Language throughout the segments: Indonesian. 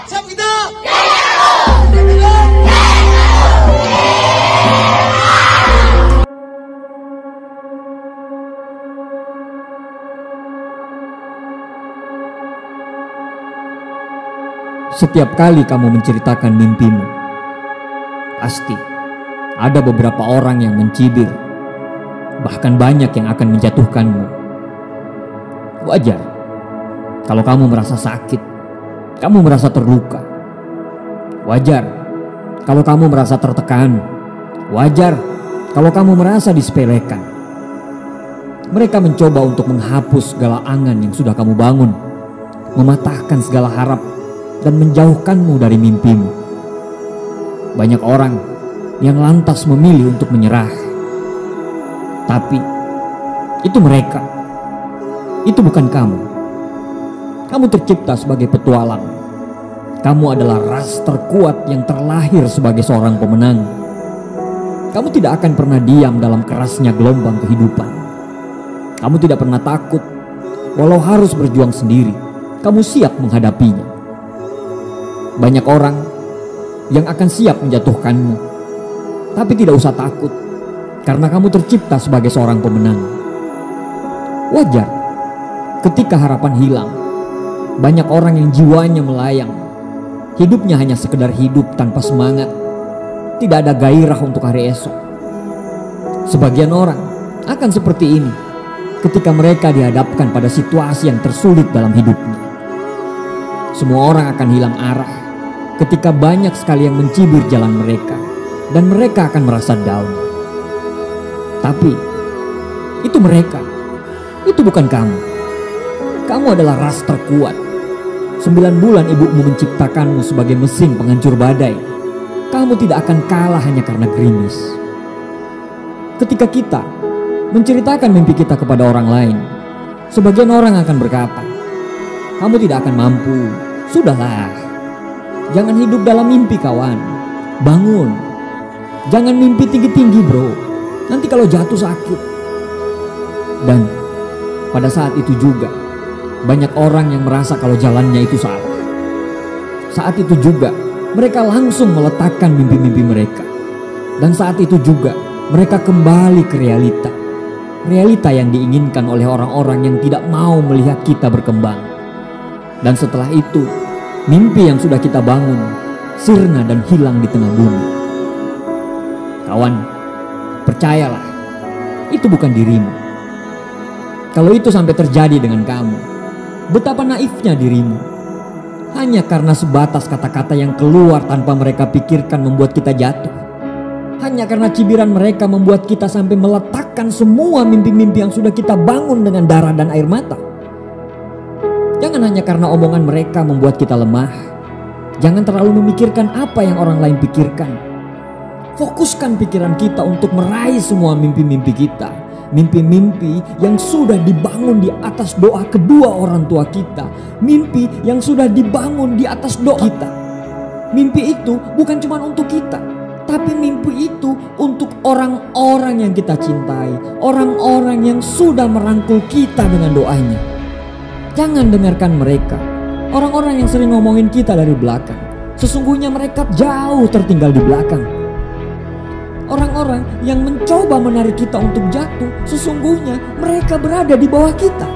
Siap kita? Setiap kali kamu menceritakan mimpimu, pasti ada beberapa orang yang mencibir, bahkan banyak yang akan menjatuhkanmu. Wajar kalau kamu merasa sakit, kamu merasa terluka. Wajar kalau kamu merasa tertekan. Wajar kalau kamu merasa disepelekan. Mereka mencoba untuk menghapus segala angan yang sudah kamu bangun, mematahkan segala harap, dan menjauhkanmu dari mimpimu. Banyak orang yang lantas memilih untuk menyerah. Tapi itu mereka. Itu bukan kamu. Kamu tercipta sebagai petualang. Kamu adalah ras terkuat yang terlahir sebagai seorang pemenang. Kamu tidak akan pernah diam dalam kerasnya gelombang kehidupan. Kamu tidak pernah takut. Walau harus berjuang sendiri, kamu siap menghadapinya. Banyak orang yang akan siap menjatuhkanmu, tapi tidak usah takut, karena kamu tercipta sebagai seorang pemenang. Wajar ketika harapan hilang. Banyak orang yang jiwanya melayang. Hidupnya hanya sekedar hidup tanpa semangat. Tidak ada gairah untuk hari esok. Sebagian orang akan seperti ini ketika mereka dihadapkan pada situasi yang tersulit dalam hidupnya. Semua orang akan hilang arah ketika banyak sekali yang mencibir jalan mereka, dan mereka akan merasa down. Tapi itu mereka, itu bukan kamu. Kamu adalah ras terkuat. 9 bulan ibumu menciptakanmu sebagai mesin penghancur badai. Kamu tidak akan kalah hanya karena gerimis. Ketika kita menceritakan mimpi kita kepada orang lain, sebagian orang akan berkata, kamu tidak akan mampu. Sudahlah, jangan hidup dalam mimpi kawan. Bangun. Jangan mimpi tinggi-tinggi bro. Nanti kalau jatuh sakit. Dan pada saat itu juga banyak orang yang merasa kalau jalannya itu salah. Saat itu juga mereka langsung meletakkan mimpi-mimpi mereka. Dan saat itu juga mereka kembali ke realita. Realita yang diinginkan oleh orang-orang yang tidak mau melihat kita berkembang. Dan setelah itu, mimpi yang sudah kita bangun sirna dan hilang di tengah bumi. Kawan, percayalah, itu bukan dirimu. Kalau itu sampai terjadi dengan kamu, betapa naifnya dirimu. Hanya karena sebatas kata-kata yang keluar tanpa mereka pikirkan membuat kita jatuh. Hanya karena cibiran mereka membuat kita sampai meletakkan semua mimpi-mimpi yang sudah kita bangun dengan darah dan air mata. Jangan hanya karena omongan mereka membuat kita lemah. Jangan terlalu memikirkan apa yang orang lain pikirkan. Fokuskan pikiran kita untuk meraih semua mimpi-mimpi kita. Mimpi-mimpi yang sudah dibangun di atas doa kedua orang tua kita. Mimpi yang sudah dibangun di atas doa kita. Mimpi itu bukan cuma untuk kita, tapi mimpi itu untuk orang-orang yang kita cintai. Orang-orang yang sudah merangkul kita dengan doanya. Jangan dengarkan mereka. Orang-orang yang sering ngomongin kita dari belakang. Sesungguhnya mereka jauh tertinggal di belakang. Orang-orang yang mencoba menarik kita untuk jatuh, sesungguhnya mereka berada di bawah kita.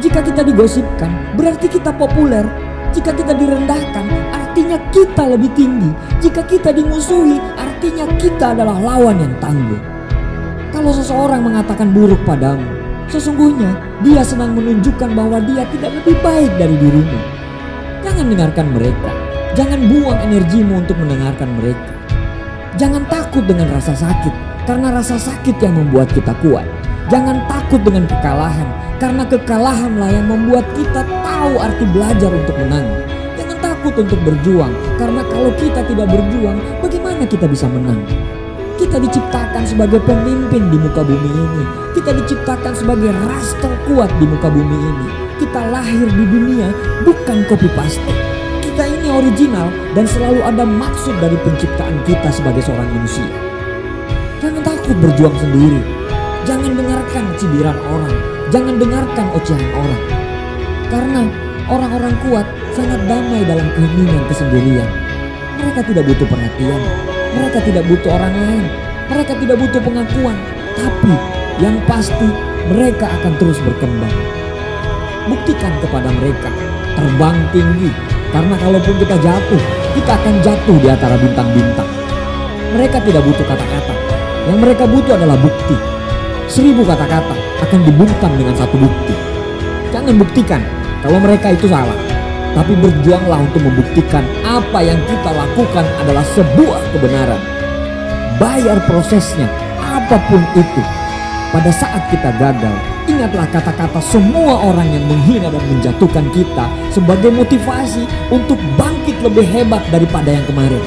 Jika kita digosipkan, berarti kita populer. Jika kita direndahkan, artinya kita lebih tinggi. Jika kita dimusuhi, artinya kita adalah lawan yang tangguh. Kalau seseorang mengatakan buruk padamu, sesungguhnya dia senang menunjukkan bahwa dia tidak lebih baik dari dirimu. Jangan dengarkan mereka. Jangan buang energimu untuk mendengarkan mereka. Jangan takut dengan rasa sakit, karena rasa sakit yang membuat kita kuat. Jangan takut dengan kekalahan, karena kekalahanlah yang membuat kita tahu arti belajar untuk menang. Jangan takut untuk berjuang, karena kalau kita tidak berjuang, bagaimana kita bisa menang? Kita diciptakan sebagai pemimpin di muka bumi ini. Kita diciptakan sebagai ras terkuat di muka bumi ini. Kita lahir di dunia bukan copy paste. Kita ini original dan selalu ada maksud dari penciptaan kita sebagai seorang manusia. Jangan takut berjuang sendiri. Jangan dengarkan cibiran orang. Jangan dengarkan ocehan orang. Karena orang-orang kuat sangat damai dalam keheningan kesendirian. Mereka tidak butuh perhatian, mereka tidak butuh orang lain, mereka tidak butuh pengakuan. Tapi yang pasti mereka akan terus berkembang. Buktikan kepada mereka, terbang tinggi. Karena kalaupun kita jatuh, kita akan jatuh di antara bintang-bintang. Mereka tidak butuh kata-kata, yang mereka butuh adalah bukti. 1000 kata-kata akan dibungkam dengan 1 bukti. Jangan buktikan kalau mereka itu salah, tapi berjuanglah untuk membuktikan apa yang kita lakukan adalah sebuah kebenaran. Bayar prosesnya, apapun itu. Pada saat kita gagal, ingatlah kata-kata semua orang yang menghina dan menjatuhkan kita sebagai motivasi untuk bangkit lebih hebat daripada yang kemarin.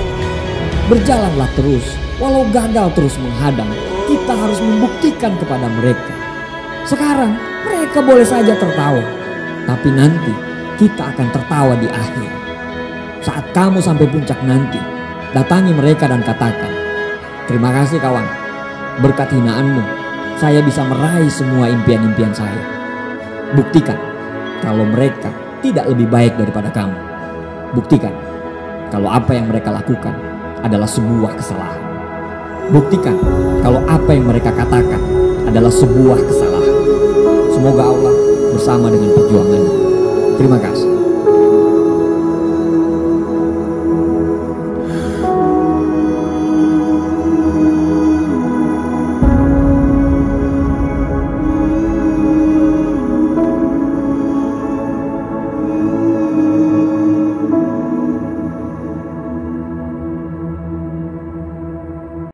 Berjalanlah terus, walau gagal terus menghadang, kita harus membuktikan kepada mereka. Sekarang mereka boleh saja tertawa, tapi nanti kita akan tertawa di akhir. Saat kamu sampai puncak nanti, datangi mereka dan katakan, "Terima kasih kawan, berkat hinaanmu saya bisa meraih semua impian-impian saya." Buktikan kalau mereka tidak lebih baik daripada kamu. Buktikan kalau apa yang mereka lakukan adalah sebuah kesalahan. Buktikan kalau apa yang mereka katakan adalah sebuah kesalahan. Semoga Allah bersama dengan perjuanganmu. Terima kasih.